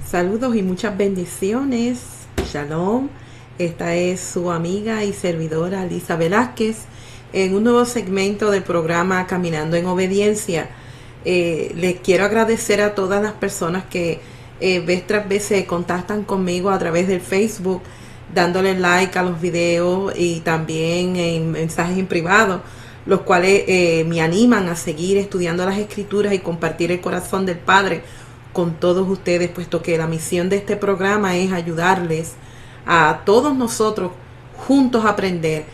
Saludos y muchas bendiciones. Shalom. Esta es su amiga y servidora Lisa Velázquez en un nuevo segmento del programa Caminando en Obediencia. Les quiero agradecer a todas las personas que vez tras vez se contactan conmigo a través del Facebook, dándole like a los videos y también en mensajes en privado, los cuales me animan a seguir estudiando las Escrituras y compartir el corazón del Padre con todos ustedes, puesto que la misión de este programa es ayudarles a todos nosotros juntos a aprender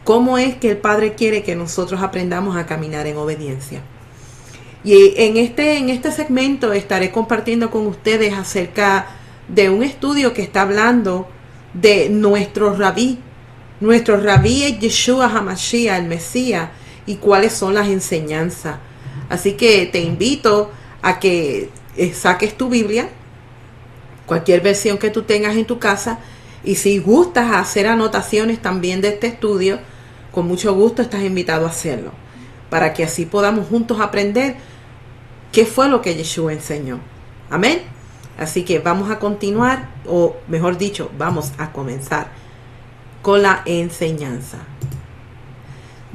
cómo es que el Padre quiere que nosotros aprendamos a caminar en obediencia. Y en este segmento estaré compartiendo con ustedes acerca de un estudio que está hablando de nuestro rabí. Nuestro rabí es Yeshua HaMashiach, el Mesías, y cuáles son las enseñanzas. Así que te invito a que saques tu Biblia, cualquier versión que tú tengas en tu casa, y si gustas hacer anotaciones también de este estudio, con mucho gusto estás invitado a hacerlo, para que así podamos juntos aprender qué fue lo que Yeshua enseñó. Amén. Así que vamos a continuar, o mejor dicho, vamos a comenzar con la enseñanza.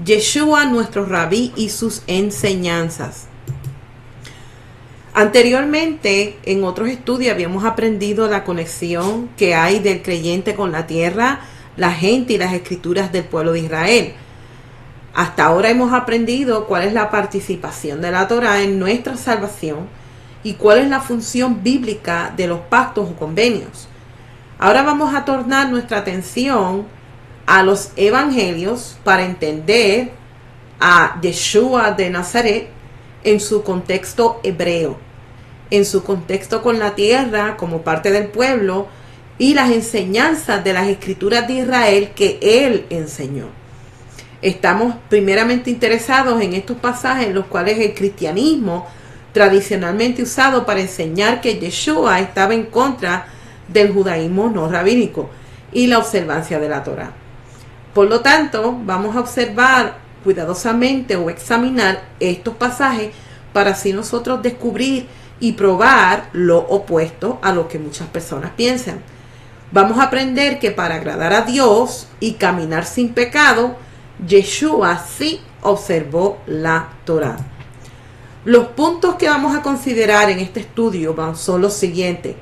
Yeshua, nuestro rabí, y sus enseñanzas. Anteriormente, en otros estudios habíamos aprendido la conexión que hay del creyente con la tierra, la gente y las escrituras del pueblo de Israel. Hasta ahora hemos aprendido cuál es la participación de la Torá en nuestra salvación y cuál es la función bíblica de los pactos o convenios. Ahora vamos a tornar nuestra atención a los evangelios para entender a Yeshua de Nazaret en su contexto hebreo, en su contexto con la tierra como parte del pueblo y las enseñanzas de las escrituras de Israel que él enseñó. Estamos primeramente interesados en estos pasajes en los cuales el cristianismo tradicionalmente usado para enseñar que Yeshua estaba en contra del judaísmo no rabínico y la observancia de la Torá. Por lo tanto, vamos a observar cuidadosamente o examinar estos pasajes para así nosotros descubrir y probar lo opuesto a lo que muchas personas piensan. Vamos a aprender que para agradar a Dios y caminar sin pecado, Yeshua sí observó la Torá. Los puntos que vamos a considerar en este estudio son los siguientes.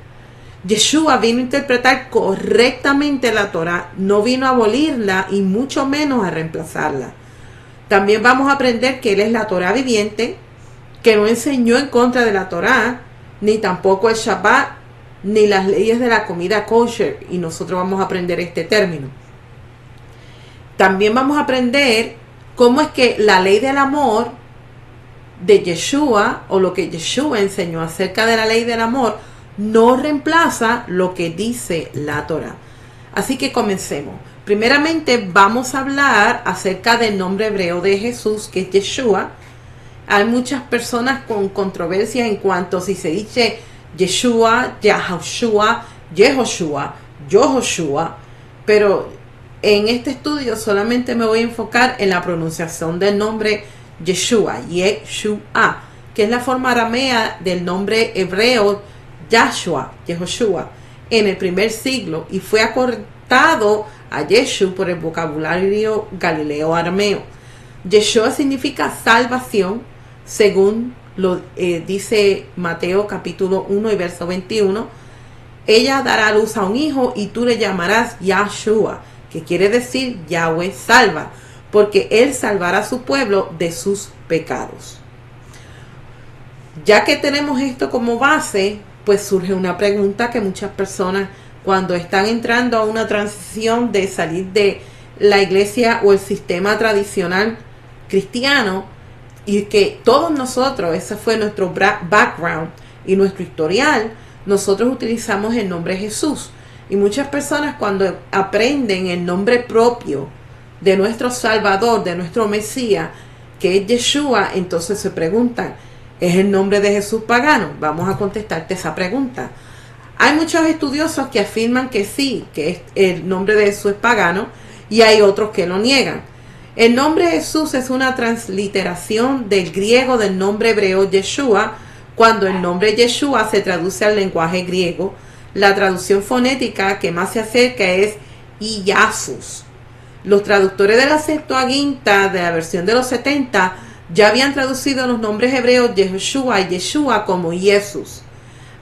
Yeshua vino a interpretar correctamente la Torá, no vino a abolirla y mucho menos a reemplazarla. También vamos a aprender que Él es la Torá viviente, que no enseñó en contra de la Torá, ni tampoco el Shabbat, ni las leyes de la comida kosher, y nosotros vamos a aprender este término. También vamos a aprender cómo es que la ley del amor de Yeshua, o lo que Yeshua enseñó acerca de la ley del amor, no reemplaza lo que dice la Torá. Así que comencemos. Primeramente vamos a hablar acerca del nombre hebreo de Jesús, que es Yeshua. Hay muchas personas con controversia en cuanto a si se dice Yeshua, Yahushua, Yehoshua, Yohoshua, pero en este estudio solamente me voy a enfocar en la pronunciación del nombre Yeshua, Yeshua, que es la forma aramea del nombre hebreo Yahshua, Yehoshua, en el primer siglo, y fue acortado a Yeshu por el vocabulario galileo arameo. Yeshua significa salvación, según lo dice Mateo capítulo 1 y verso 21. Ella dará a luz a un hijo y tú le llamarás Yahshua, que quiere decir Yahweh salva, porque él salvará a su pueblo de sus pecados. Ya que tenemos esto como base, pues surge una pregunta que muchas personas, cuando están entrando a una transición de salir de la iglesia o el sistema tradicional cristiano, y que todos nosotros, ese fue nuestro background y nuestro historial, nosotros utilizamos el nombre Jesús. Y muchas personas, cuando aprenden el nombre propio de nuestro Salvador, de nuestro Mesías, que es Yeshua, entonces se preguntan, ¿es el nombre de Jesús pagano? Vamos a contestarte esa pregunta. Hay muchos estudiosos que afirman que sí, que el nombre de Jesús es pagano, y hay otros que lo niegan. El nombre Jesús es una transliteración del griego del nombre hebreo Yeshua, Cuando el nombre Yeshua se traduce al lenguaje griego, la traducción fonética que más se acerca es Iyasus. Los traductores de la Septuaginta de la versión de los 70 ya habían traducido los nombres hebreos Yehoshua y Yeshua como Jesús.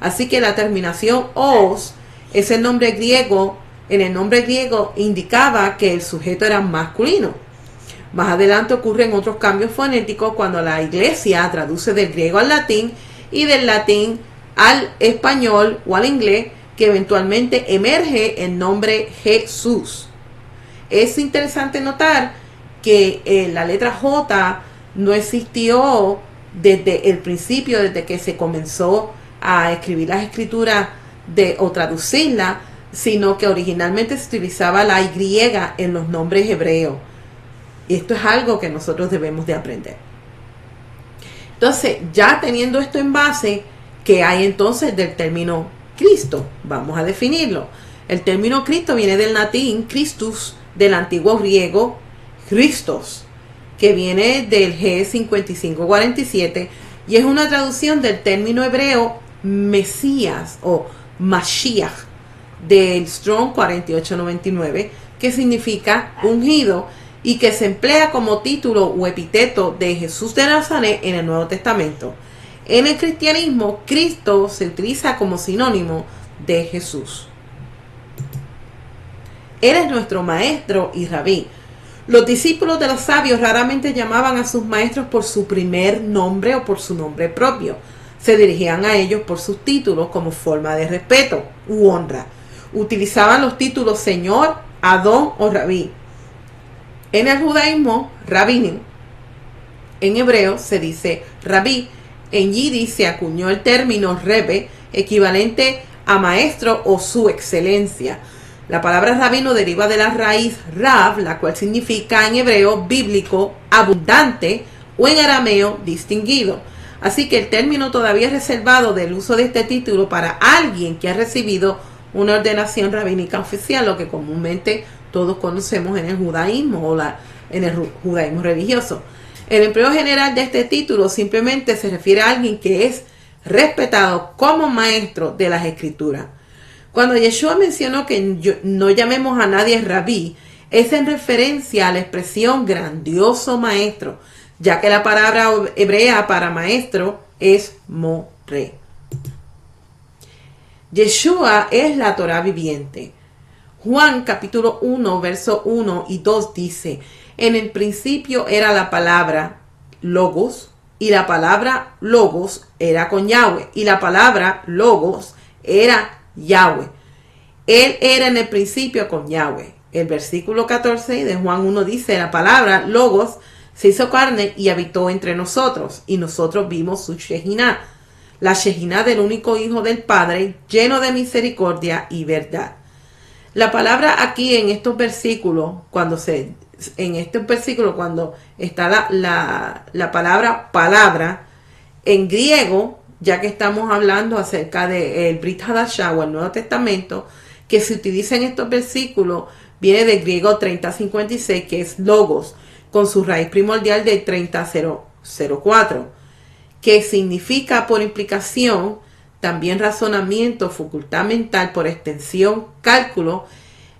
Así que la terminación os es el nombre griego. En el nombre griego indicaba que el sujeto era masculino. Más adelante ocurren otros cambios fonéticos cuando la iglesia traduce del griego al latín y del latín al español o al inglés, que eventualmente emerge el nombre Jesús. Es interesante notar que la letra J no existió desde el principio, desde que se comenzó a escribir las escrituras o traducirla, sino que originalmente se utilizaba la Y en los nombres hebreos. Y esto es algo que nosotros debemos de aprender. Entonces, ya teniendo esto en base, ¿qué hay entonces del término Cristo? Vamos a definirlo. El término Cristo viene del latín Christus, del antiguo griego Christos, que viene del G5547 y es una traducción del término hebreo Mesías o Mashiach del Strong 4899, que significa ungido y que se emplea como título o epíteto de Jesús de Nazaret en el Nuevo Testamento. En el cristianismo, Cristo se utiliza como sinónimo de Jesús. Él es nuestro maestro y rabí. Los discípulos de los sabios raramente llamaban a sus maestros por su primer nombre o por su nombre propio. Se dirigían a ellos por sus títulos como forma de respeto u honra. Utilizaban los títulos Señor, Adón o Rabí. En el judaísmo, Rabín, en hebreo se dice Rabí. En yiddish se acuñó el término Rebbe, equivalente a maestro o su excelencia. La palabra rabino deriva de la raíz Rav, la cual significa en hebreo bíblico abundante o en arameo distinguido. Así que el término todavía es reservado del uso de este título para alguien que ha recibido una ordenación rabínica oficial, lo que comúnmente todos conocemos en el judaísmo o en el judaísmo religioso. El empleo general de este título simplemente se refiere a alguien que es respetado como maestro de las escrituras. Cuando Yeshua mencionó que no llamemos a nadie rabí, es en referencia a la expresión grandioso maestro, ya que la palabra hebrea para maestro es moré. Yeshua es la Torah viviente. Juan capítulo 1, verso 1 y 2 dice: en el principio era la palabra Logos, y la palabra Logos era con Yahweh, y la palabra Logos era Yahweh. Él era en el principio con Yahweh. El versículo 14 de Juan 1 dice: la palabra Logos se hizo carne y habitó entre nosotros, y nosotros vimos su Shejiná, la Shejiná del único Hijo del Padre, lleno de misericordia y verdad. La palabra aquí en estos versículos, cuando está la palabra, en griego, ya que estamos hablando acerca del Brit Hadashah o el Nuevo Testamento, que se utiliza en estos versículos, viene del griego 3056, que es logos, con su raíz primordial de 3004, que significa por implicación también razonamiento, facultad mental, por extensión, cálculo,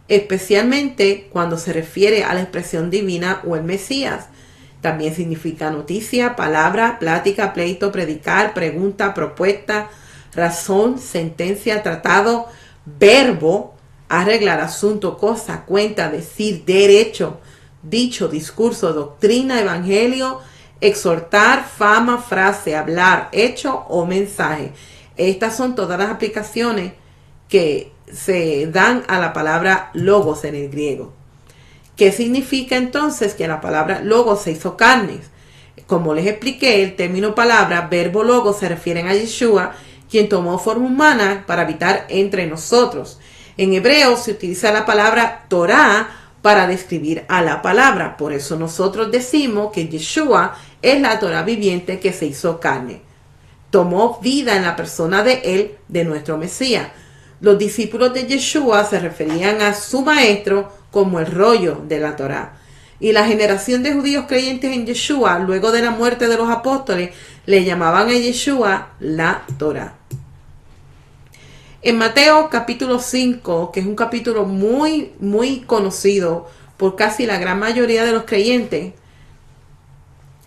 especialmente cuando se refiere a la expresión divina o el Mesías. También significa noticia, palabra, plática, pleito, predicar, pregunta, propuesta, razón, sentencia, tratado, verbo, arreglar, asunto, cosa, cuenta, decir, derecho, dicho, discurso, doctrina, evangelio, exhortar, fama, frase, hablar, hecho o mensaje. Estas son todas las aplicaciones que se dan a la palabra logos en el griego. ¿Qué significa entonces que la palabra logos se hizo carne? Como les expliqué, el término palabra, verbo logos se refieren a Yeshua, quien tomó forma humana para habitar entre nosotros. En hebreo se utiliza la palabra Torah para describir a la palabra. Por eso nosotros decimos que Yeshua es la Torah viviente que se hizo carne. Tomó vida en la persona de él, de nuestro Mesías. Los discípulos de Yeshua se referían a su maestro como el rollo de la Torá. Y la generación de judíos creyentes en Yeshua, luego de la muerte de los apóstoles, le llamaban a Yeshua la Torá. En Mateo capítulo 5, que es un capítulo muy, muy conocido por casi la gran mayoría de los creyentes,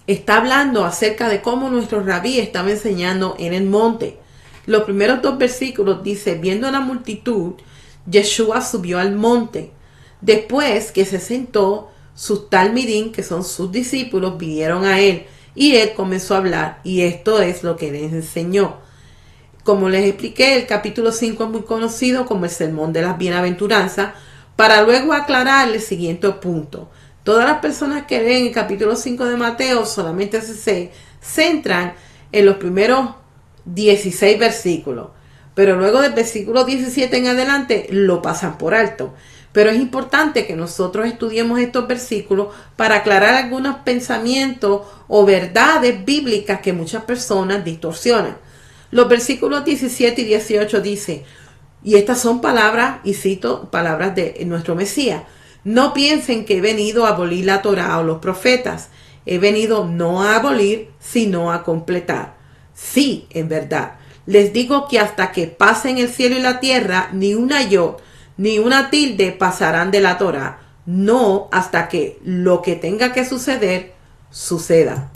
está hablando acerca de cómo nuestro rabí estaba enseñando en el monte. Los primeros 2 versículos dice: viendo la multitud, Yeshua subió al monte. Después que se sentó, sus talmidim, que son sus discípulos, vinieron a él, y él comenzó a hablar, y esto es lo que les enseñó. Como les expliqué, el capítulo 5 es muy conocido como el Sermón de las Bienaventuranzas, para luego aclarar el siguiente punto. Todas las personas que leen el capítulo 5 de Mateo solamente se centran en los primeros 16 versículos, pero luego del versículo 17 en adelante lo pasan por alto. Pero es importante que nosotros estudiemos estos versículos para aclarar algunos pensamientos o verdades bíblicas que muchas personas distorsionan. Los versículos 17 y 18 dice, y estas son palabras, y cito palabras de nuestro Mesías: no piensen que he venido a abolir la Torá o los profetas. He venido no a abolir, sino a completar. Sí, en verdad, les digo que hasta que pasen el cielo y la tierra, ni una yod ni una tilde pasarán de la Torá, no hasta que lo que tenga que suceder, suceda.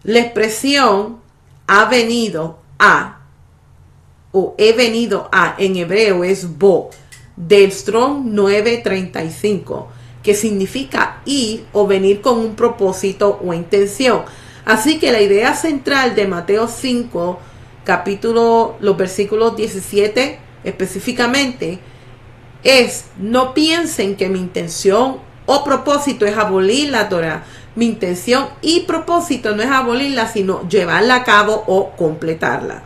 La expresión ha venido a o he venido a en hebreo es bo, del Strong 935, que significa ir o venir con un propósito o intención. Así que la idea central de Mateo 5, capítulo, los versículos 17 específicamente, es: no piensen que mi intención o propósito es abolir la Torá. Mi intención y propósito no es abolirla, sino llevarla a cabo o completarla.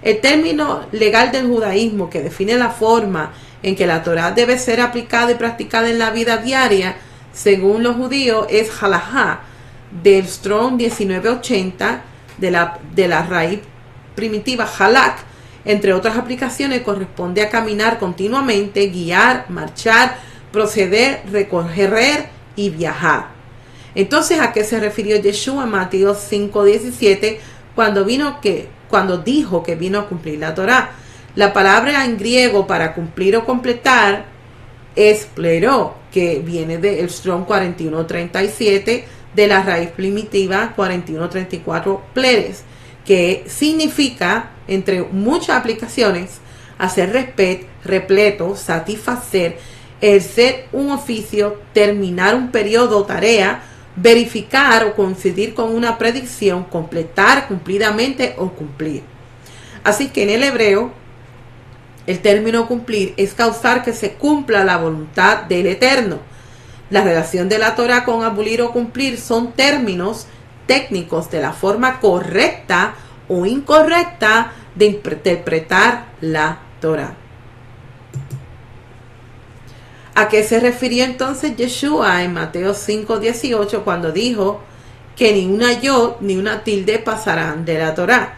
El término legal del judaísmo que define la forma en que la Torá debe ser aplicada y practicada en la vida diaria, según los judíos, es halajá, del Strong 1980, de la raíz primitiva halak. Entre otras aplicaciones, corresponde a caminar continuamente, guiar, marchar, proceder, recorrer y viajar. Entonces, ¿a qué se refirió Yeshua en Mateo 5:17 cuando dijo que vino a cumplir la Torá? La palabra en griego para cumplir o completar es pleró, que viene del Strong 4137, de la raíz primitiva 4134 pleres, que significa, entre muchas aplicaciones, hacer repleto, satisfacer, ejercer un oficio, terminar un periodo o tarea, verificar o coincidir con una predicción, completar cumplidamente o cumplir. Así que en el hebreo, el término cumplir es causar que se cumpla la voluntad del Eterno. La relación de la Torá con abolir o cumplir son términos técnicos de la forma correcta o incorrecta de interpretar la Torá. ¿A qué se refirió entonces Yeshua en Mateo 5:18 cuando dijo que ni una yod ni una tilde pasarán de la Torá?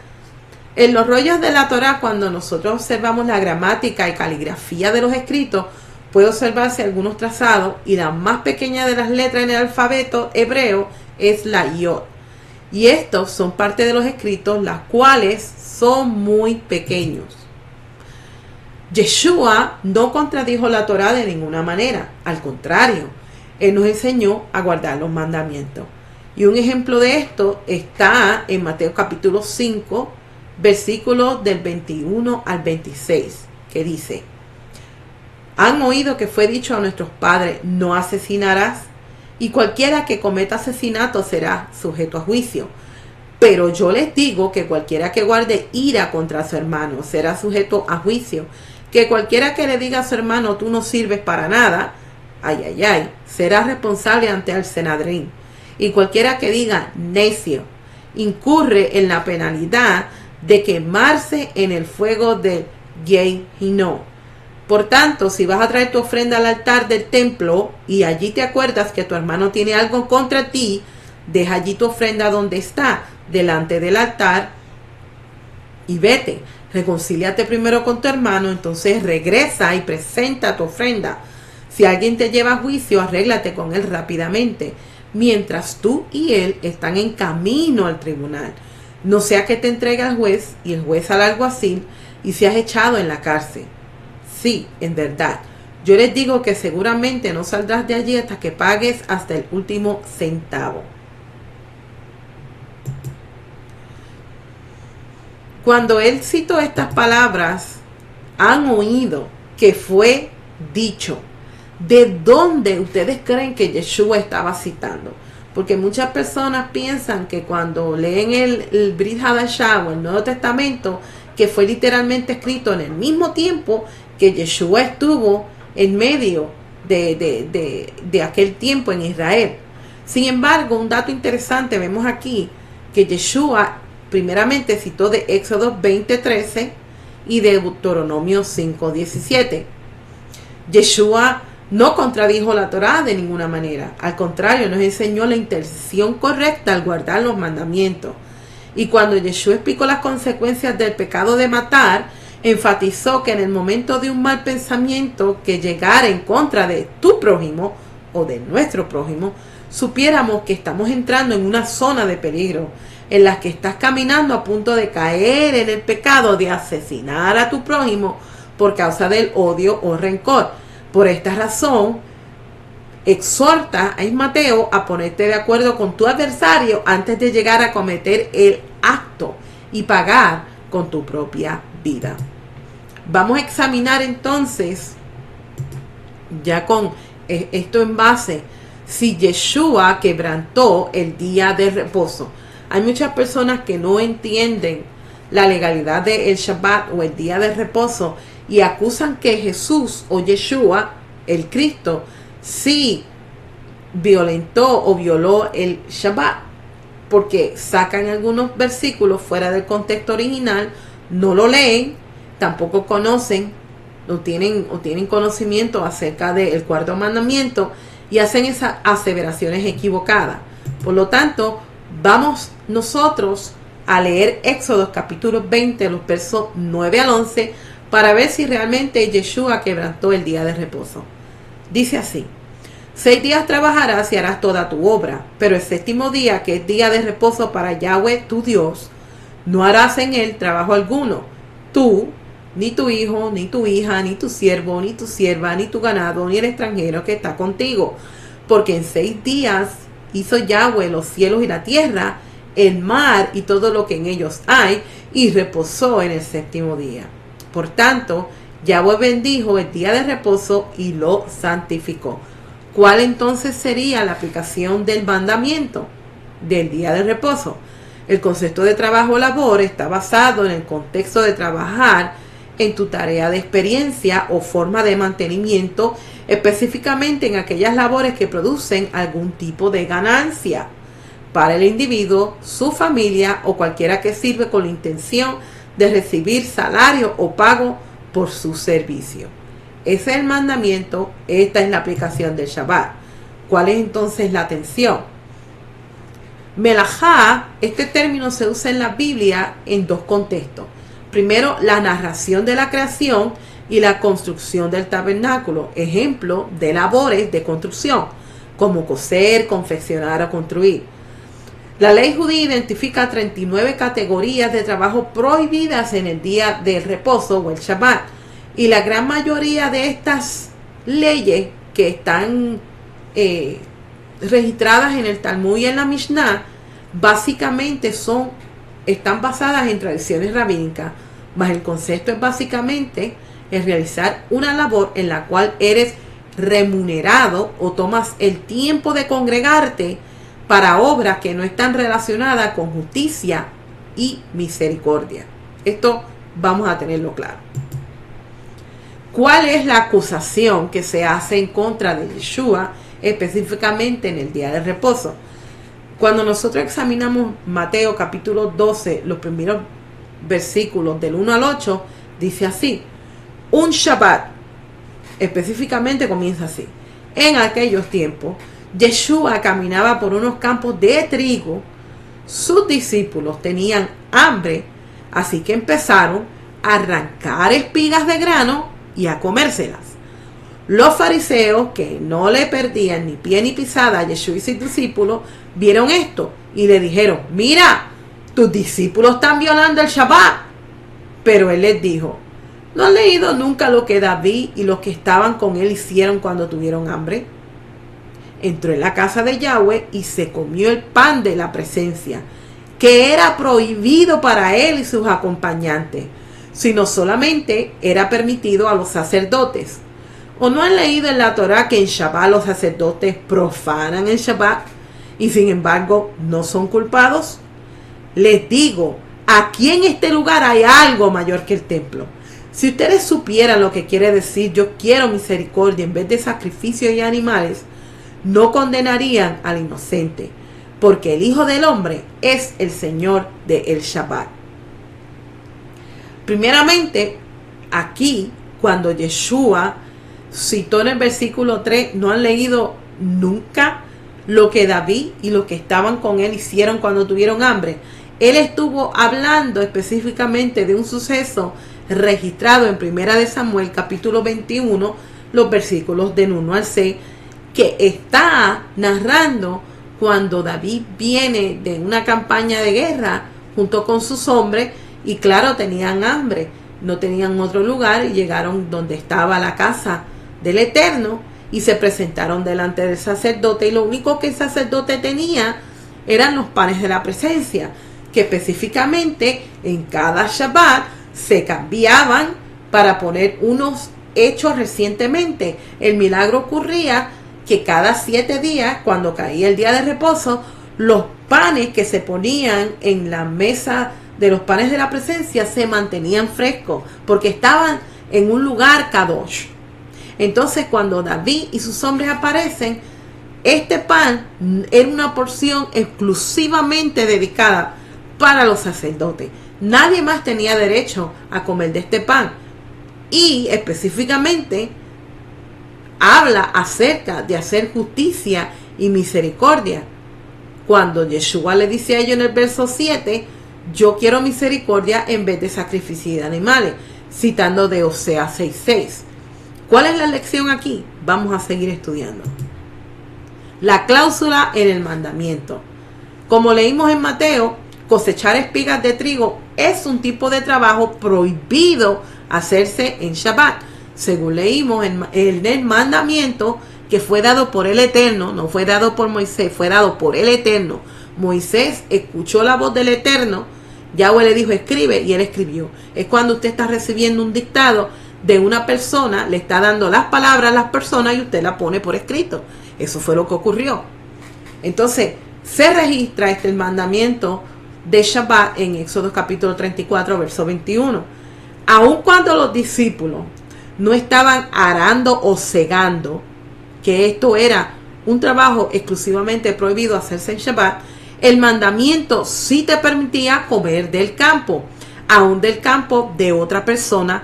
En los rollos de la Torá, cuando nosotros observamos la gramática y caligrafía de los escritos, puede observarse algunos trazados, y la más pequeña de las letras en el alfabeto hebreo es la yod. Y estos son parte de los escritos, las cuales son muy pequeños. Yeshua no contradijo la Torá de ninguna manera. Al contrario, Él nos enseñó a guardar los mandamientos. Y un ejemplo de esto está en Mateo capítulo 5, versículos del 21 al 26, que dice: han oído que fue dicho a nuestros padres: no asesinarás, y cualquiera que cometa asesinato será sujeto a juicio. Pero yo les digo que cualquiera que guarde ira contra su hermano será sujeto a juicio. Que cualquiera que le diga a su hermano: tú no sirves para nada, será responsable ante el Senadrín. Y cualquiera que diga necio incurre en la penalidad de quemarse en el fuego del Gehinnom. Por tanto, si vas a traer tu ofrenda al altar del templo y allí te acuerdas que tu hermano tiene algo contra ti, deja allí tu ofrenda donde está, delante del altar, y vete. Reconcíliate primero con tu hermano, entonces regresa y presenta tu ofrenda. Si alguien te lleva a juicio, arréglate con él rápidamente, mientras tú y él están en camino al tribunal. No sea que te entregue al juez y el juez al alguacil y seas echado en la cárcel. Sí, en verdad. Yo les digo que seguramente no saldrás de allí hasta que pagues hasta el último centavo. Cuando él citó estas palabras, han oído que fue dicho. ¿De dónde ustedes creen que Yeshua estaba citando? Porque muchas personas piensan que cuando leen el Brit Hadashah o el Nuevo Testamento, que fue literalmente escrito en el mismo tiempo que Yeshua estuvo en medio de aquel tiempo en Israel. Sin embargo, un dato interesante, vemos aquí que Yeshua primeramente citó de Éxodo 20:13 y de Deuteronomio 5:17. Yeshua no contradijo la Torá de ninguna manera. Al contrario, nos enseñó la intención correcta al guardar los mandamientos. Y cuando Yeshua explicó las consecuencias del pecado de matar, enfatizó que en el momento de un mal pensamiento que llegara en contra de tu prójimo o de nuestro prójimo, supiéramos que estamos entrando en una zona de peligro, en la que estás caminando a punto de caer en el pecado de asesinar a tu prójimo por causa del odio o rencor. Por esta razón, exhorta a Mateo a ponerte de acuerdo con tu adversario antes de llegar a cometer el acto y pagar con tu propia vida. Vamos a examinar entonces, ya con esto en base, si Yeshua quebrantó el día de reposo. Hay muchas personas que no entienden la legalidad del Shabbat o el día de reposo y acusan que Jesús o Yeshua, el Cristo, sí violentó o violó el Shabbat, porque sacan algunos versículos fuera del contexto original, no lo leen, tampoco conocen o tienen conocimiento acerca del cuarto mandamiento y hacen esas aseveraciones equivocadas. Por lo tanto, vamos nosotros a leer Éxodo capítulo 20, los versos 9 al 11, para ver si realmente Yeshua quebrantó el día de reposo. Dice así: 6 días trabajarás y harás toda tu obra, pero el séptimo día, que es día de reposo para Yahweh tu Dios, no harás en él trabajo alguno, tú, ni tu hijo, ni tu hija, ni tu siervo, ni tu sierva, ni tu ganado, ni el extranjero que está contigo, porque en 6 días hizo Yahweh los cielos y la tierra, el mar y todo lo que en ellos hay, y reposó en el séptimo día. Por tanto, Yahweh bendijo el día de reposo y lo santificó. ¿Cuál entonces sería la aplicación del mandamiento del día de reposo? El concepto de trabajo o labor está basado en el contexto de trabajar en tu tarea de experiencia o forma de mantenimiento, específicamente en aquellas labores que producen algún tipo de ganancia para el individuo, su familia o cualquiera que sirve con la intención de recibir salario o pago por su servicio. Ese es el mandamiento, esta es la aplicación del Shabbat. ¿Cuál es entonces la atención? Melajá, este término se usa en la Biblia en dos contextos. Primero, la narración de la creación y la construcción del tabernáculo, ejemplo de labores de construcción, como coser, confeccionar o construir. La ley judía identifica 39 categorías de trabajo prohibidas en el día del reposo o el Shabbat, y la gran mayoría de estas leyes que están registradas en el Talmud y en la Mishnah, básicamente están basadas en tradiciones rabínicas, mas el concepto es básicamente el realizar una labor en la cual eres remunerado o tomas el tiempo de congregarte para obras que no están relacionadas con justicia y misericordia. Esto vamos a tenerlo claro. ¿Cuál es la acusación que se hace en contra de Yeshua, específicamente en el día de reposo? Cuando nosotros examinamos Mateo capítulo 12, los primeros versículos del 1 al 8, dice así: un Shabbat, específicamente comienza así: en aquellos tiempos, Yeshua caminaba por unos campos de trigo, sus discípulos tenían hambre, así que empezaron a arrancar espigas de grano y a comérselas. Los fariseos, que no le perdían ni pie ni pisada a Yeshua y sus discípulos, vieron esto y le dijeron: mira, tus discípulos están violando el Shabbat. Pero él les dijo: ¿no han leído nunca lo que David y los que estaban con él hicieron cuando tuvieron hambre? Entró en la casa de Yahweh y se comió el pan de la presencia, que era prohibido para él y sus acompañantes, sino solamente era permitido a los sacerdotes. ¿O no han leído en la Torá que en Shabbat los sacerdotes profanan el Shabbat y sin embargo no son culpados? Les digo, aquí en este lugar hay algo mayor que el templo. Si ustedes supieran lo que quiere decir yo quiero misericordia en vez de sacrificios y animales, no condenarían al inocente, porque el Hijo del Hombre es el Señor del Shabbat. Primeramente, aquí, cuando Yeshua citó en el versículo 3, ¿no han leído nunca lo que David y los que estaban con él hicieron cuando tuvieron hambre? Él estuvo hablando específicamente de un suceso registrado en 1 de Samuel, capítulo 21, los versículos del 1 al 6, que está narrando cuando David viene de una campaña de guerra junto con sus hombres y claro, tenían hambre, no tenían otro lugar y llegaron donde estaba la casa del Eterno y se presentaron delante del sacerdote y lo único que el sacerdote tenía eran los panes de la presencia, que específicamente en cada Shabbat se cambiaban para poner unos hechos recientemente. El milagro ocurría que cada 7 días, cuando caía el día de reposo, los panes que se ponían en la mesa de los panes de la presencia se mantenían frescos porque estaban en un lugar kadosh. Entonces cuando David y sus hombres aparecen, este pan era una porción exclusivamente dedicada para los sacerdotes. Nadie más tenía derecho a comer de este pan. Y específicamente habla acerca de hacer justicia y misericordia. Cuando Yeshua le dice a ellos en el verso 7, yo quiero misericordia en vez de sacrificio de animales, citando de Oseas 6:6. ¿Cuál es la lección aquí? Vamos a seguir estudiando. La cláusula en el mandamiento. Como leímos en Mateo, cosechar espigas de trigo es un tipo de trabajo prohibido hacerse en Shabbat. Según leímos en el mandamiento que fue dado por el Eterno, no fue dado por Moisés, fue dado por el Eterno. Moisés escuchó la voz del Eterno, Yahweh le dijo escribe y él escribió. Es cuando usted está recibiendo un dictado de una persona, le está dando las palabras a las personas y usted la pone por escrito. Eso fue lo que ocurrió. Entonces, se registra el mandamiento de Shabbat en Éxodo capítulo 34, verso 21. Aun cuando los discípulos no estaban arando o segando, que esto era un trabajo exclusivamente prohibido hacerse en Shabbat, el mandamiento sí te permitía comer del campo, aun del campo de otra persona,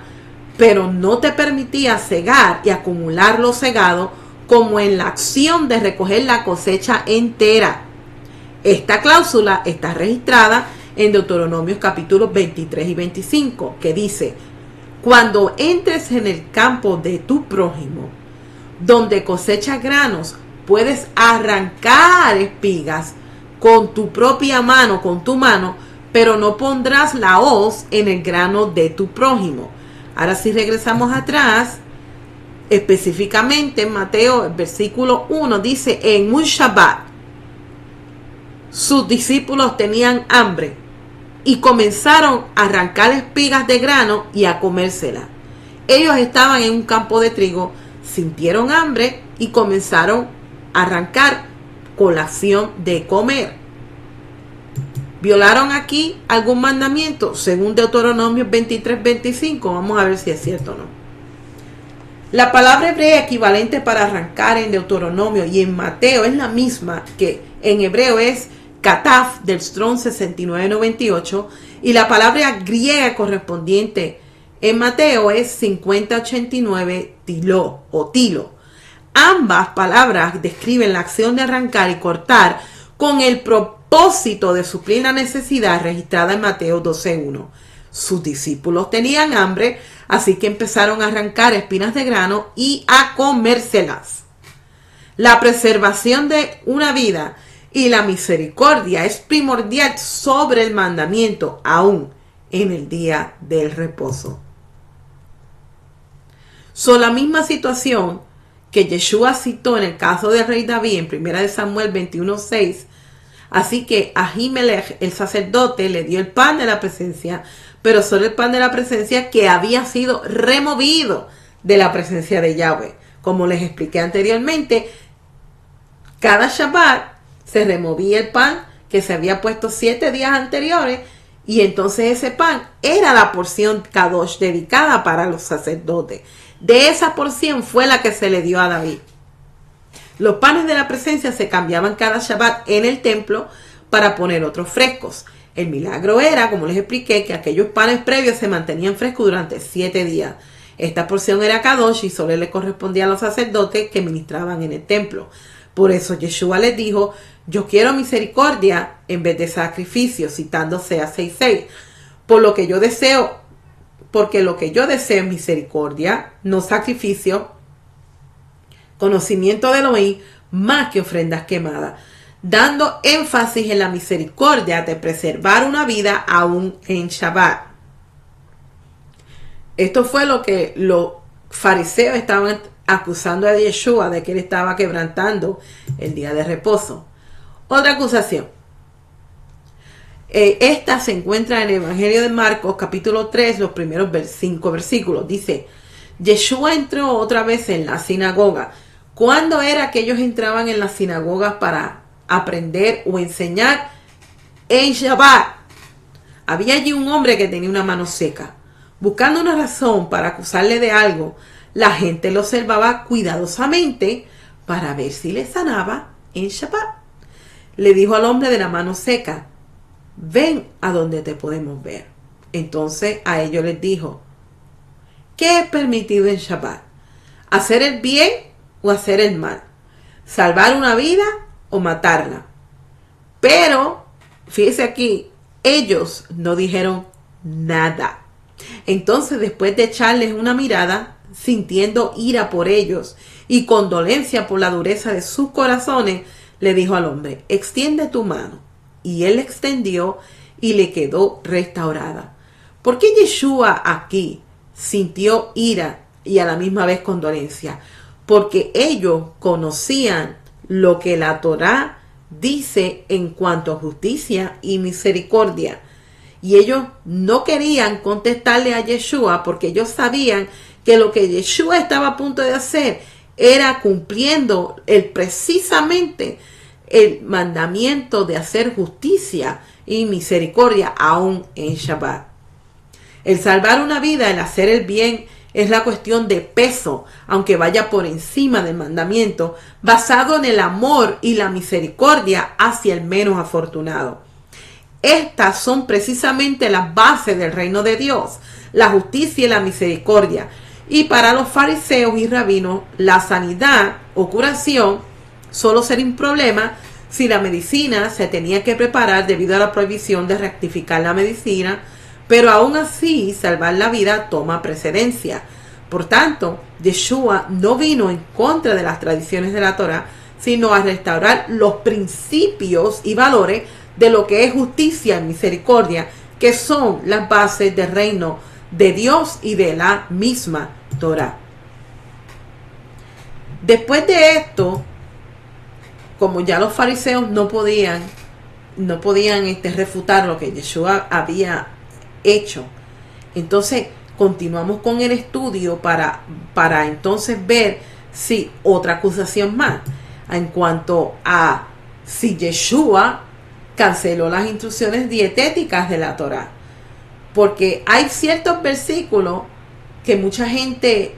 pero no te permitía cegar y acumular lo cegado como en la acción de recoger la cosecha entera. Esta cláusula está registrada en Deuteronomios capítulos 23 y 25, que dice: cuando entres en el campo de tu prójimo, donde cosechas granos, puedes arrancar espigas con tu propia mano, con tu mano, pero no pondrás la hoz en el grano de tu prójimo. Ahora si regresamos atrás, específicamente en Mateo, el versículo 1 dice: en un Shabbat, sus discípulos tenían hambre y comenzaron a arrancar espigas de grano y a comérselas. Ellos estaban en un campo de trigo, sintieron hambre y comenzaron a arrancar colación de comer. ¿Violaron aquí algún mandamiento? Según Deuteronomio 23-25, vamos a ver si es cierto o no. La palabra hebrea equivalente para arrancar en Deuteronomio y en Mateo es la misma que en hebreo es kataf del Strong 6998 y la palabra griega correspondiente en Mateo es 5089 tilo o tilo. Ambas palabras describen la acción de arrancar y cortar con el propósito de suplir la necesidad registrada en Mateo 12:1. Sus discípulos tenían hambre, así que empezaron a arrancar espinas de grano y a comérselas. La preservación de una vida y la misericordia es primordial sobre el mandamiento, aún en el día del reposo. La misma situación que Yeshua citó en el caso del rey David en 1 Samuel 21:6. Así que Ahimelech, el sacerdote, le dio el pan de la presencia, pero solo el pan de la presencia que había sido removido de la presencia de Yahweh. Como les expliqué anteriormente, cada Shabbat se removía el pan que se había puesto 7 días anteriores, y entonces ese pan era la porción Kadosh dedicada para los sacerdotes. De esa porción fue la que se le dio a David. Los panes de la presencia se cambiaban cada Shabbat en el templo para poner otros frescos. El milagro era, como les expliqué, que aquellos panes previos se mantenían frescos durante 7 días. Esta porción era Kadosh y solo le correspondía a los sacerdotes que ministraban en el templo. Por eso Yeshua les dijo: yo quiero misericordia en vez de sacrificio, citando Oseas 6:6. Porque lo que yo deseo es misericordia, no sacrificio, conocimiento de Elohim, más que ofrendas quemadas, dando énfasis en la misericordia de preservar una vida aún en Shabbat. Esto fue lo que los fariseos estaban acusando a Yeshua, de que él estaba quebrantando el día de reposo. Otra acusación. Esta se encuentra en el Evangelio de Marcos, capítulo 3, los primeros 5 versículos. Dice: Yeshua entró otra vez en la sinagoga. ¿Cuándo era que ellos entraban en las sinagogas para aprender o enseñar? En Shabbat. Había allí un hombre que tenía una mano seca. Buscando una razón para acusarle de algo, la gente lo observaba cuidadosamente para ver si le sanaba en Shabbat. Le dijo al hombre de la mano seca: ven a donde te podemos ver. Entonces a ellos les dijo: ¿qué es permitido en Shabbat? ¿Hacer el bien o hacer el mal? ¿Salvar una vida o matarla? Pero, fíjese aquí, ellos no dijeron nada. Entonces, después de echarles una mirada, sintiendo ira por ellos y condolencia por la dureza de sus corazones, le dijo al hombre: extiende tu mano. Y él extendió y le quedó restaurada. ¿Por qué Yeshua aquí sintió ira y a la misma vez condolencia? Porque ellos conocían lo que la Torá dice en cuanto a justicia y misericordia. Y ellos no querían contestarle a Yeshua porque ellos sabían que lo que Yeshua estaba a punto de hacer era cumpliendo precisamente el mandamiento de hacer justicia y misericordia aún en Shabbat. El salvar una vida, el hacer el bien, es la cuestión de peso, aunque vaya por encima del mandamiento, basado en el amor y la misericordia hacia el menos afortunado. Estas son precisamente las bases del reino de Dios, la justicia y la misericordia. Y para los fariseos y rabinos, la sanidad o curación solo sería un problema si la medicina se tenía que preparar debido a la prohibición de rectificar la medicina, pero aún así salvar la vida toma precedencia. Por tanto, Yeshua no vino en contra de las tradiciones de la Torá, sino a restaurar los principios y valores de lo que es justicia y misericordia, que son las bases del reino de Dios y de la misma Torá. Después de esto, como ya los fariseos no podían refutar lo que Yeshua había hecho, entonces continuamos con el estudio para entonces ver si otra acusación más en cuanto a si Yeshua canceló las instrucciones dietéticas de la Torá, porque hay ciertos versículos que mucha gente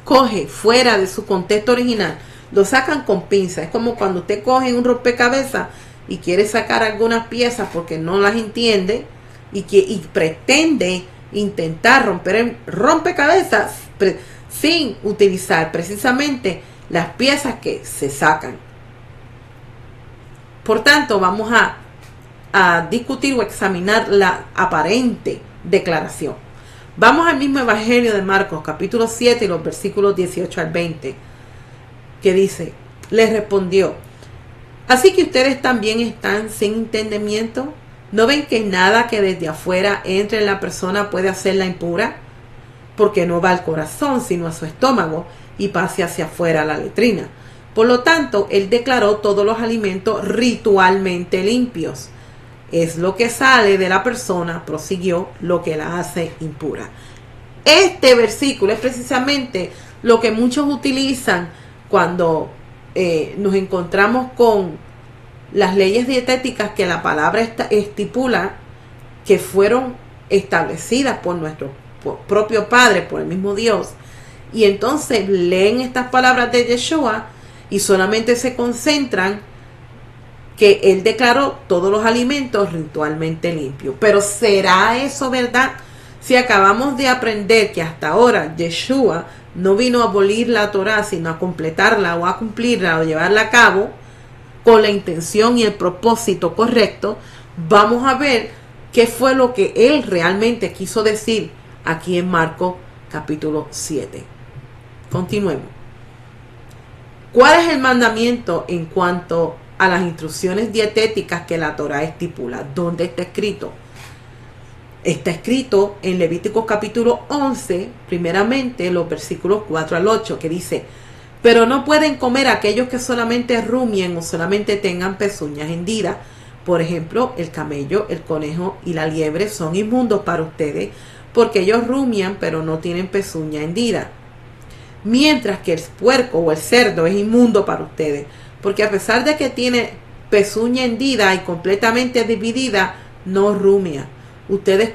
coge fuera de su contexto original, lo sacan con pinza. Es como cuando usted coge un rompecabezas y quiere sacar algunas piezas porque no las entiende y pretende intentar romper el rompecabezas sin utilizar precisamente las piezas que se sacan. Por tanto, vamos a discutir o examinar la aparente declaración. Vamos al mismo Evangelio de Marcos, capítulo 7, y los versículos 18 al 20, que dice, les respondió, ¿así que ustedes también están sin entendimiento? ¿No ven que nada que desde afuera entre en la persona puede hacerla impura? Porque no va al corazón, sino a su estómago, y pase hacia afuera a la letrina. Por lo tanto, él declaró todos los alimentos ritualmente limpios. Es lo que sale de la persona, prosiguió, lo que la hace impura. Este versículo es precisamente lo que muchos utilizan cuando nos encontramos con las leyes dietéticas que la palabra estipula que fueron establecidas por nuestro propio Padre, por el mismo Dios. Y entonces leen estas palabras de Yeshua y solamente se concentran que él declaró todos los alimentos ritualmente limpios. Pero ¿será eso verdad? Si acabamos de aprender que hasta ahora Yeshua no vino a abolir la Torá, sino a completarla o a cumplirla o llevarla a cabo con la intención y el propósito correcto, vamos a ver qué fue lo que él realmente quiso decir aquí en Marcos capítulo 7. Continuemos. ¿Cuál es el mandamiento en cuanto a las instrucciones dietéticas que la Torá estipula? ¿Dónde está escrito? Está escrito en Levíticos capítulo 11, primeramente los versículos 4 al 8, que dice, pero no pueden comer aquellos que solamente rumien o solamente tengan pezuñas hendidas. Por ejemplo, el camello, el conejo y la liebre son inmundos para ustedes, porque ellos rumian pero no tienen pezuña hendida. Mientras que el puerco o el cerdo es inmundo para ustedes, porque a pesar de que tiene pezuña hendida y completamente dividida, no rumia. Ustedes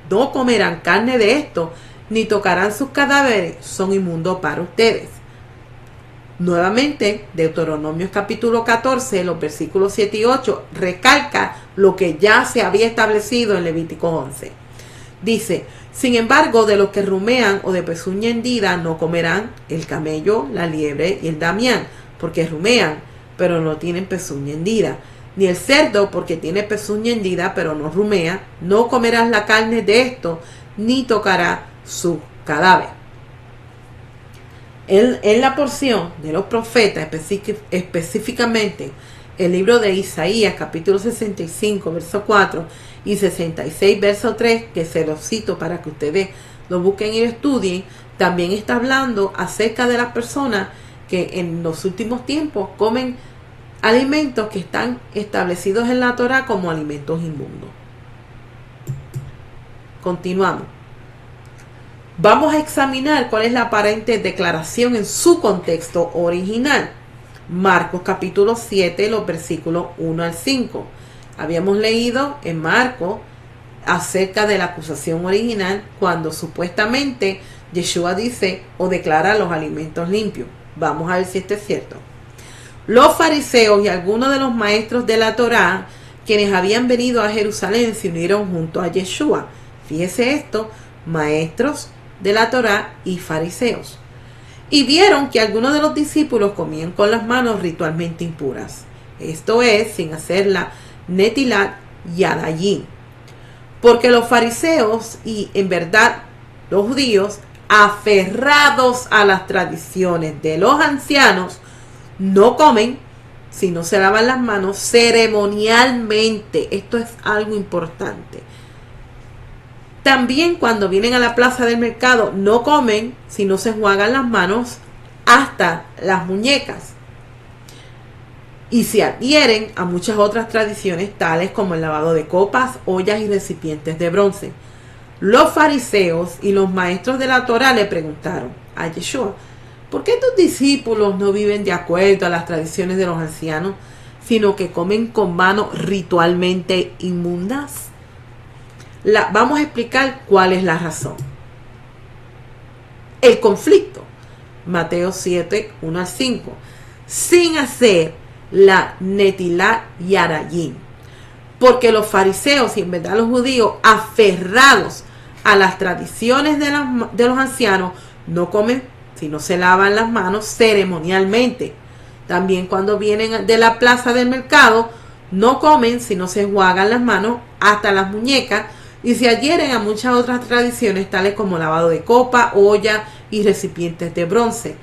no comerán carne de esto, ni tocarán sus cadáveres, son inmundos para ustedes. Nuevamente, Deuteronomio capítulo 14, los versículos 7 y 8, recalca lo que ya se había establecido en Levítico 11. Dice, sin embargo, de los que rumean o de pezuña hendida no comerán el camello, la liebre y el damián, porque rumean, pero no tienen pezuña hendida. Ni el cerdo, porque tiene pezuña hendida, pero no rumea. No comerás la carne de esto, ni tocará su cadáver. En la porción de los profetas, específicamente el libro de Isaías, capítulo 65, verso 4 y 66, verso 3, que se los cito para que ustedes lo busquen y lo estudien, también está hablando acerca de las personas que en los últimos tiempos comen alimentos que están establecidos en la Torá como alimentos inmundos. Continuamos. Vamos a examinar cuál es la aparente declaración en su contexto original. Marcos capítulo 7, los versículos 1 al 5. Habíamos leído en Marcos acerca de la acusación original cuando supuestamente Yeshua dice o declara los alimentos limpios. Vamos a ver si esto es cierto. Los fariseos y algunos de los maestros de la Torá, quienes habían venido a Jerusalén, se unieron junto a Yeshua. Fíjese esto, maestros de la Torá y fariseos. Y vieron que algunos de los discípulos comían con las manos ritualmente impuras. Esto es, sin hacer la netilat yadayim. Porque los fariseos y en verdad los judíos, aferrados a las tradiciones de los ancianos, no comen si no se lavan las manos ceremonialmente. Esto es algo importante. También cuando vienen a la plaza del mercado no comen si no se enjuagan las manos hasta las muñecas. Y se adhieren a muchas otras tradiciones tales como el lavado de copas, ollas y recipientes de bronce. Los fariseos y los maestros de la Torá le preguntaron a Yeshua, ¿por qué tus discípulos no viven de acuerdo a las tradiciones de los ancianos, sino que comen con manos ritualmente inmundas? Vamos a explicar cuál es la razón. El conflicto, Mateo 7, 1 al 5, sin hacer la netilat yarayim, porque los fariseos y en verdad los judíos, aferrados a las tradiciones de los ancianos, no comen si no se lavan las manos ceremonialmente. También cuando vienen de la plaza del mercado, no comen si no se enjuagan las manos hasta las muñecas, y se adhieren a muchas otras tradiciones tales como lavado de copa, olla y recipientes de bronce.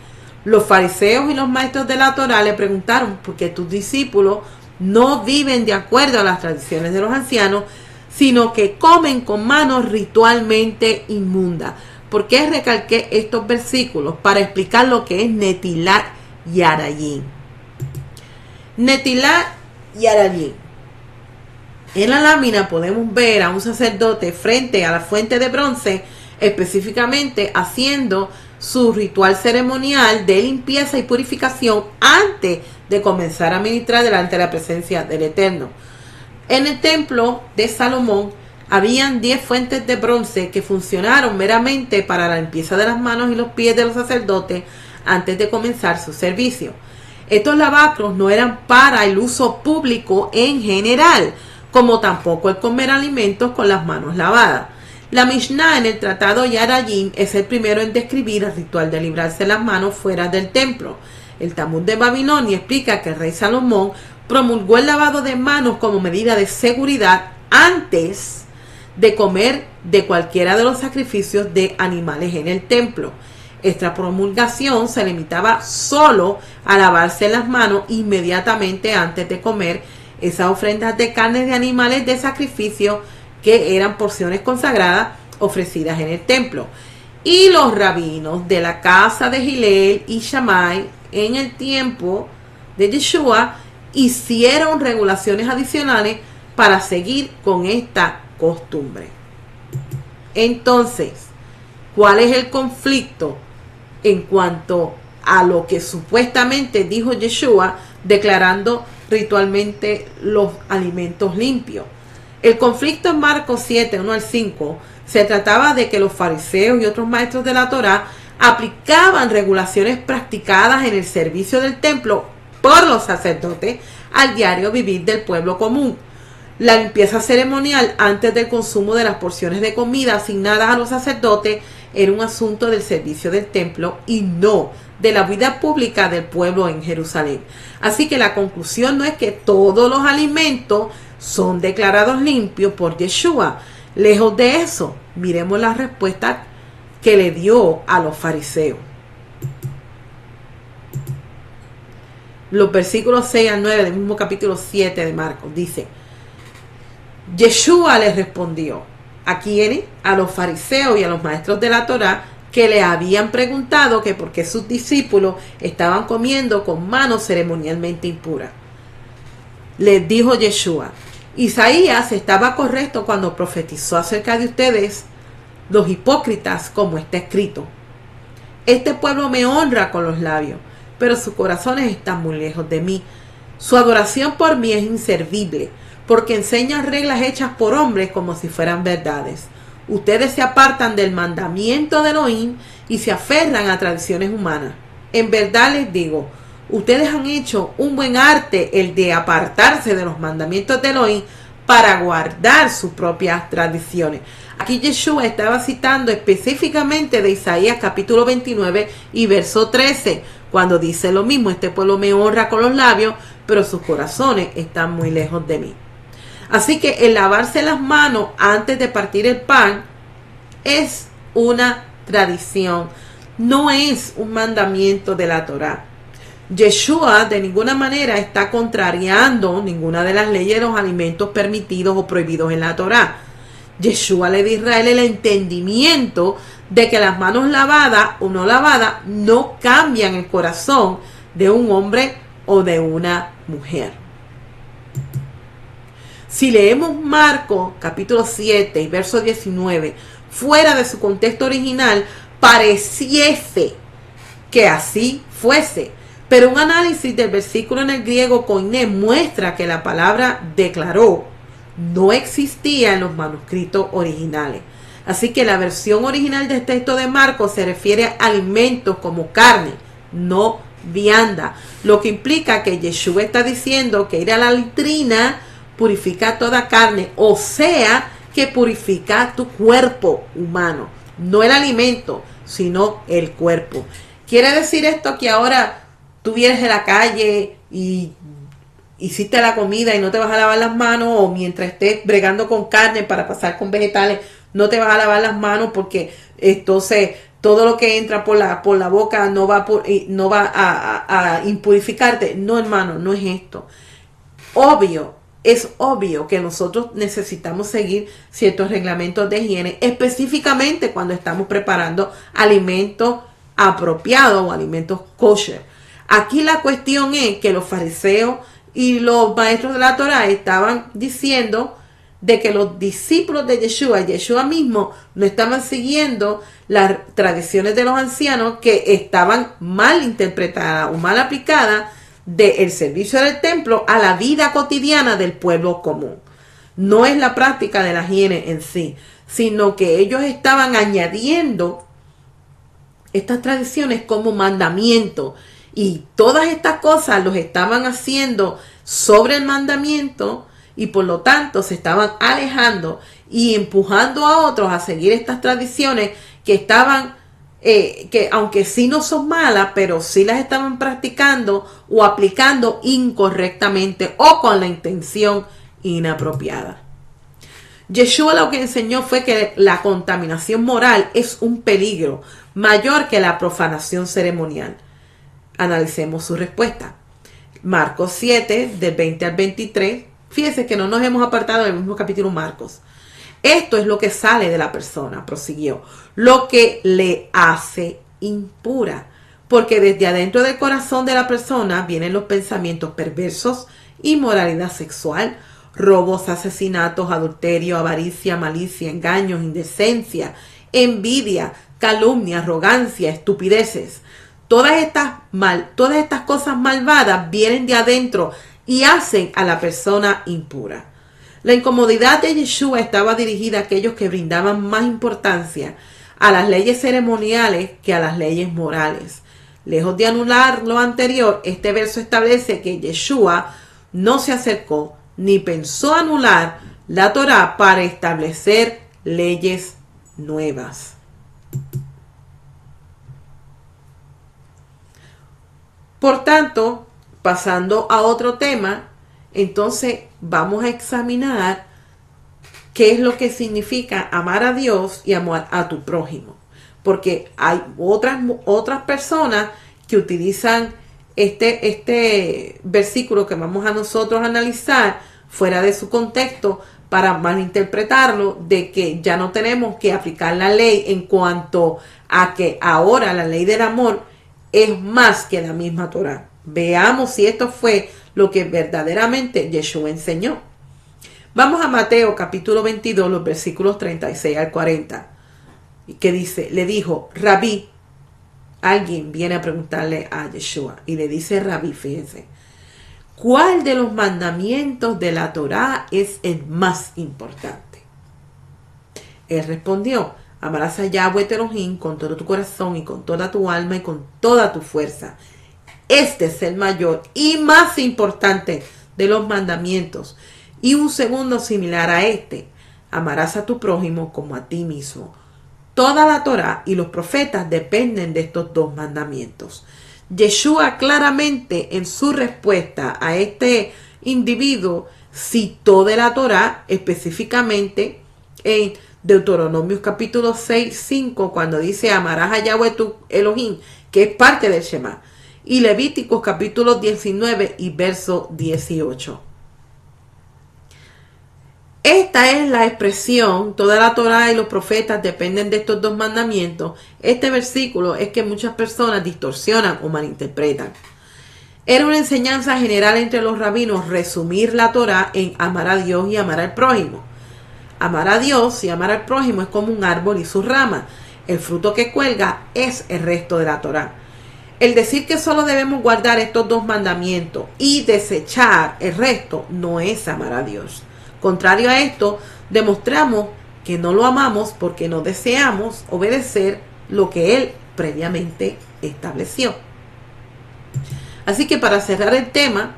Los fariseos y los maestros de la Torá le preguntaron por qué tus discípulos no viven de acuerdo a las tradiciones de los ancianos, sino que comen con manos ritualmente inmundas. ¿Por qué recalqué estos versículos? Para explicar lo que es Netilat Yarayim. Netilat Yarayim. En la lámina podemos ver a un sacerdote frente a la fuente de bronce, específicamente haciendo su ritual ceremonial de limpieza y purificación antes de comenzar a ministrar delante de la presencia del Eterno. En el templo de Salomón habían 10 fuentes de bronce que funcionaron meramente para la limpieza de las manos y los pies de los sacerdotes antes de comenzar su servicio. Estos lavacros no eran para el uso público en general, como tampoco el comer alimentos con las manos lavadas. La Mishnah en el tratado Yarayim es el primero en describir el ritual de librarse las manos fuera del templo. El Talmud de Babilonia explica que el rey Salomón promulgó el lavado de manos como medida de seguridad antes de comer de cualquiera de los sacrificios de animales en el templo. Esta promulgación se limitaba solo a lavarse las manos inmediatamente antes de comer esas ofrendas de carne de animales de sacrificio que eran porciones consagradas ofrecidas en el templo. Y los rabinos de la casa de Hillel y Shammai en el tiempo de Yeshua hicieron regulaciones adicionales para seguir con esta costumbre. Entonces, ¿cuál es el conflicto en cuanto a lo que supuestamente dijo Yeshua declarando ritualmente los alimentos limpios? El conflicto en Marcos 7, 1 al 5, se trataba de que los fariseos y otros maestros de la Torá aplicaban regulaciones practicadas en el servicio del templo por los sacerdotes al diario vivir del pueblo común. La limpieza ceremonial antes del consumo de las porciones de comida asignadas a los sacerdotes era un asunto del servicio del templo y no de la vida pública del pueblo en Jerusalén. Así que la conclusión no es que todos los alimentos son declarados limpios por Yeshua. Lejos de eso, miremos la respuesta que le dio a los fariseos. Los versículos 6 al 9 del mismo capítulo 7 de Marcos dice: Yeshua les respondió, ¿a quiénes? A los fariseos y a los maestros de la Torá, que le habían preguntado que por qué sus discípulos estaban comiendo con manos ceremonialmente impuras. Les dijo Yeshua: Isaías estaba correcto cuando profetizó acerca de ustedes, los hipócritas, como está escrito: este pueblo me honra con los labios, pero sus corazones están muy lejos de mí. Su adoración por mí es inservible, porque enseñan reglas hechas por hombres como si fueran verdades. Ustedes se apartan del mandamiento de Elohim y se aferran a tradiciones humanas. En verdad les digo, ustedes han hecho un buen arte el de apartarse de los mandamientos de Elohim para guardar sus propias tradiciones. Aquí Yeshua estaba citando específicamente de Isaías capítulo 29 y verso 13, cuando dice lo mismo: este pueblo me honra con los labios, pero sus corazones están muy lejos de mí. Así que el lavarse las manos antes de partir el pan es una tradición, no es un mandamiento de la Torá. Yeshua de ninguna manera está contrariando ninguna de las leyes de los alimentos permitidos o prohibidos en la Torá. Yeshua le da a Israel el entendimiento de que las manos lavadas o no lavadas no cambian el corazón de un hombre o de una mujer. Si leemos Marcos capítulo 7 y verso 19 fuera de su contexto original, pareciese que así fuese. Pero un análisis del versículo en el griego koiné muestra que la palabra declaró no existía en los manuscritos originales. Así que la versión original del texto de Marcos se refiere a alimentos como carne, no vianda. Lo que implica que Yeshua está diciendo que ir a la litrina purifica toda carne, o sea, que purifica tu cuerpo humano. No el alimento, sino el cuerpo. ¿Quiere decir esto que ahora tú vienes de la calle y hiciste la comida y no te vas a lavar las manos, o mientras estés bregando con carne para pasar con vegetales, no te vas a lavar las manos, porque entonces todo lo que entra por la boca no va a impurificarte. No, hermano, no es esto. Es obvio que nosotros necesitamos seguir ciertos reglamentos de higiene, específicamente cuando estamos preparando alimentos apropiados o alimentos kosher. Aquí la cuestión es que los fariseos y los maestros de la Torá estaban diciendo de que los discípulos de Yeshua mismo, no estaban siguiendo las tradiciones de los ancianos, que estaban mal interpretadas o mal aplicadas del servicio del templo a la vida cotidiana del pueblo común. No es la práctica de la higiene en sí, sino que ellos estaban añadiendo estas tradiciones como mandamiento, y todas estas cosas los estaban haciendo sobre el mandamiento, y por lo tanto se estaban alejando y empujando a otros a seguir estas tradiciones que estaban que aunque sí no son malas, pero sí las estaban practicando o aplicando incorrectamente o con la intención inapropiada. Yeshua lo que enseñó fue que la contaminación moral es un peligro mayor que la profanación ceremonial. Analicemos su respuesta. Marcos 7, del 20 al 23. Fíjese que no nos hemos apartado del mismo capítulo Marcos. Esto es lo que sale de la persona, prosiguió, lo que le hace impura, porque desde adentro del corazón de la persona vienen los pensamientos perversos, inmoralidad sexual, robos, asesinatos, adulterio, avaricia, malicia, engaños, indecencia, envidia, calumnia, arrogancia, estupideces. Todas estas cosas malvadas vienen de adentro y hacen a la persona impura. La incomodidad de Yeshua estaba dirigida a aquellos que brindaban más importancia a las leyes ceremoniales que a las leyes morales. Lejos de anular lo anterior, este verso establece que Yeshua no se acercó ni pensó anular la Torá para establecer leyes nuevas. Por tanto, pasando a otro tema, entonces vamos a examinar qué es lo que significa amar a Dios y amar a tu prójimo. Porque hay otras personas que utilizan este versículo que vamos a nosotros analizar fuera de su contexto para malinterpretarlo, de que ya no tenemos que aplicar la ley, en cuanto a que ahora la ley del amor es más que la misma Torá. Veamos si esto fue lo que verdaderamente Yeshua enseñó. Vamos a Mateo capítulo 22, los versículos 36 al 40, que dice, le dijo, Rabí, alguien viene a preguntarle a Yeshua y le dice, Rabí, fíjense, ¿cuál de los mandamientos de la Torá es el más importante? Él respondió, amarás a Yahweh tu Elohim con todo tu corazón y con toda tu alma y con toda tu fuerza. Este es el mayor y más importante de los mandamientos. Y un segundo similar a este, amarás a tu prójimo como a ti mismo. Toda la Torá y los profetas dependen de estos dos mandamientos. Yeshua claramente en su respuesta a este individuo citó de la Torá, específicamente en Deuteronomios capítulo 6, 5, cuando dice amarás a Yahweh tu Elohim, que es parte del Shema. Y Levíticos capítulo 19 y verso 18. Esta es la expresión, toda la Torá y los profetas dependen de estos dos mandamientos. Este versículo es que muchas personas distorsionan o malinterpretan. Era una enseñanza general entre los rabinos resumir la Torá en amar a Dios y amar al prójimo. Amar a Dios y amar al prójimo es como un árbol y sus ramas. El fruto que cuelga es el resto de la Torá. El decir que solo debemos guardar estos dos mandamientos y desechar el resto no es amar a Dios. Contrario a esto, demostramos que no lo amamos porque no deseamos obedecer lo que Él previamente estableció. Así que para cerrar el tema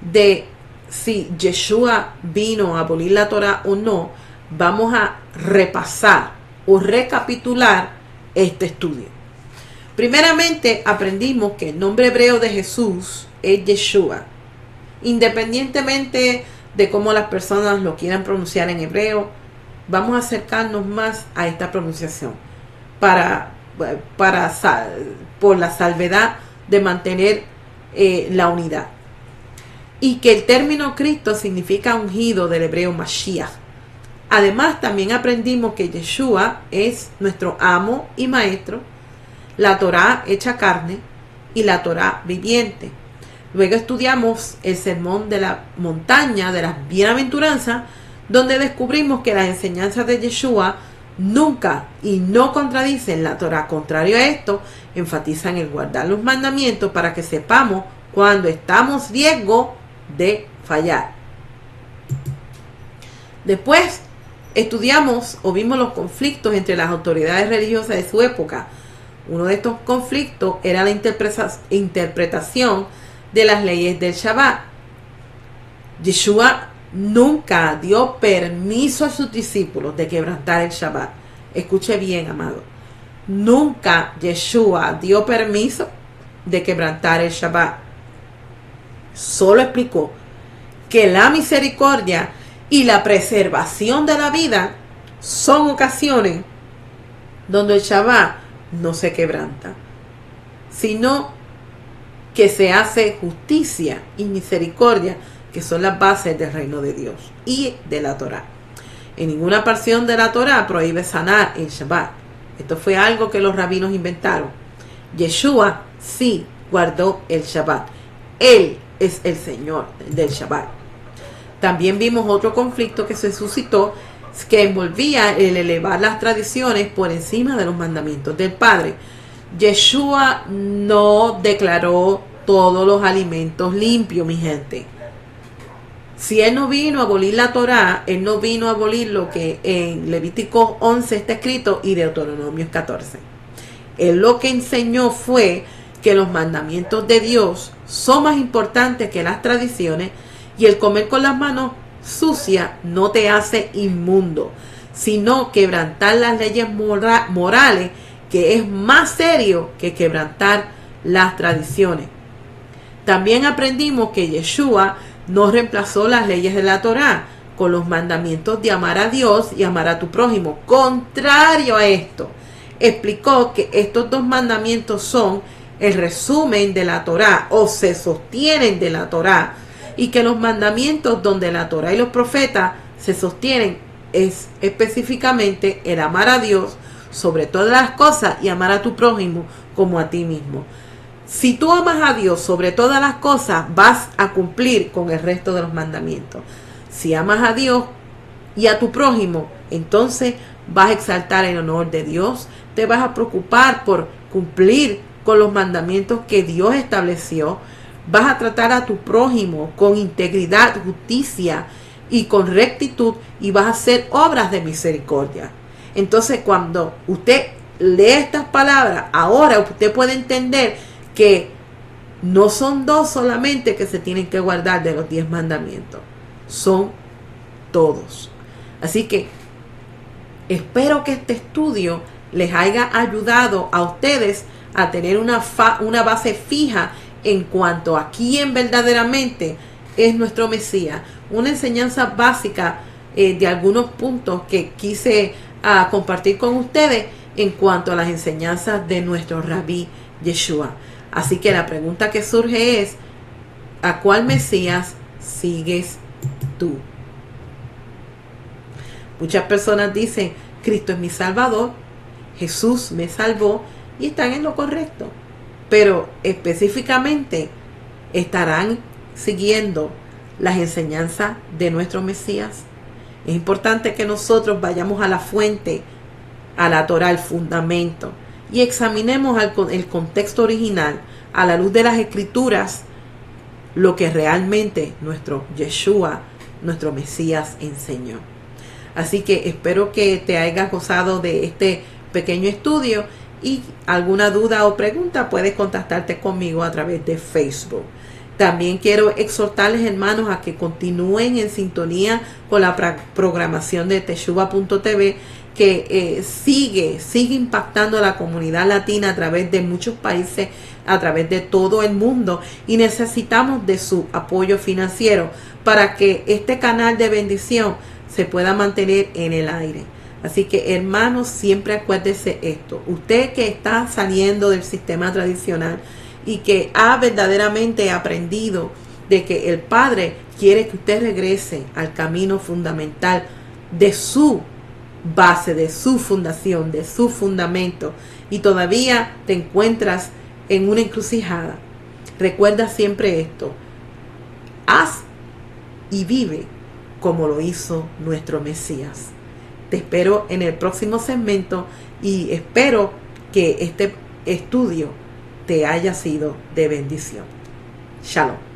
de si Yeshua vino a abolir la Torá o no, vamos a repasar o recapitular este estudio. Primeramente aprendimos que el nombre hebreo de Jesús es Yeshua, Independientemente de cómo las personas lo quieran pronunciar en hebreo, vamos a acercarnos más a esta pronunciación por la salvedad de mantener la unidad. Y que el término Cristo significa ungido del hebreo Mashiach. Además, también aprendimos que Yeshua es nuestro amo y maestro, la Torá hecha carne y la Torá viviente. Luego estudiamos el sermón de la montaña de las bienaventuranzas, donde descubrimos que las enseñanzas de Yeshua nunca y no contradicen la Torá. Contrario a esto, enfatizan el guardar los mandamientos para que sepamos cuando estamos riesgo de fallar. Después estudiamos o vimos los conflictos entre las autoridades religiosas de su época. Uno de estos conflictos era la interpretación de las leyes del Shabbat. Yeshua nunca dio permiso a sus discípulos de quebrantar el Shabbat. Escuche bien, amado. Nunca Yeshua dio permiso de quebrantar el Shabbat. Solo explicó que la misericordia y la preservación de la vida son ocasiones donde el Shabbat no se quebranta, sino que se hace justicia y misericordia, que son las bases del reino de Dios y de la Torá. En ninguna porción de la Torá prohíbe sanar el Shabbat. Esto fue algo que los rabinos inventaron. Yeshua sí guardó el Shabbat. Él es el Señor del Shabbat. También vimos otro conflicto que se suscitó, que envolvía el elevar las tradiciones por encima de los mandamientos del Padre. Yeshua no declaró todos los alimentos limpios, mi gente. Si Él no vino a abolir la Torá, Él no vino a abolir lo que en Levítico 11 está escrito y Deuteronomio 14. Él lo que enseñó fue que los mandamientos de Dios son más importantes que las tradiciones, y el comer con las manos sucias no te hace inmundo, sino quebrantar las leyes morales, que es más serio que quebrantar las tradiciones. También aprendimos que Yeshua no reemplazó las leyes de la Torá con los mandamientos de amar a Dios y amar a tu prójimo. Contrario a esto, explicó que estos dos mandamientos son el resumen de la Torá o se sostienen de la Torá, y que los mandamientos donde la Torá y los profetas se sostienen es específicamente el amar a Dios sobre todas las cosas y amar a tu prójimo como a ti mismo. Si tú amas a Dios sobre todas las cosas, vas a cumplir con el resto de los mandamientos. Si amas a Dios y a tu prójimo, entonces vas a exaltar el honor de Dios, te vas a preocupar por cumplir con los mandamientos que Dios estableció, vas a tratar a tu prójimo con integridad, justicia y con rectitud, y vas a hacer obras de misericordia. Entonces, cuando usted lee estas palabras, ahora usted puede entender que no son dos solamente que se tienen que guardar de los 10 mandamientos, son todos. Así que espero que este estudio les haya ayudado a ustedes a tener una base fija en cuanto a quién verdaderamente es nuestro Mesías. Una enseñanza básica de algunos puntos que quise compartir con ustedes en cuanto a las enseñanzas de nuestro Rabí Yeshua. Así que la pregunta que surge es: ¿a cuál Mesías sigues tú? Muchas personas dicen: Cristo es mi Salvador, Jesús me salvó, y están en lo correcto. Pero específicamente, ¿estarán siguiendo las enseñanzas de nuestro Mesías? Es importante que nosotros vayamos a la fuente, a la Torá, al fundamento, y examinemos el contexto original a la luz de las Escrituras, lo que realmente nuestro Yeshua, nuestro Mesías, enseñó. Así que espero que te hayas gozado de este pequeño estudio, y alguna duda o pregunta puedes contactarte conmigo a través de Facebook. También quiero exhortarles, hermanos, a que continúen en sintonía con la programación de Teshuva.tv, que sigue impactando a la comunidad latina a través de muchos países a través de todo el mundo y necesitamos de su apoyo financiero para que este canal de bendición se pueda mantener en el aire. Así que, hermanos, siempre acuérdese esto. Usted que está saliendo del sistema tradicional y que ha verdaderamente aprendido de que el Padre quiere que usted regrese al camino fundamental de su base, de su fundación, de su fundamento, y todavía te encuentras en una encrucijada, recuerda siempre esto: haz y vive como lo hizo nuestro Mesías. Te espero en el próximo segmento y espero que este estudio te haya sido de bendición. Shalom.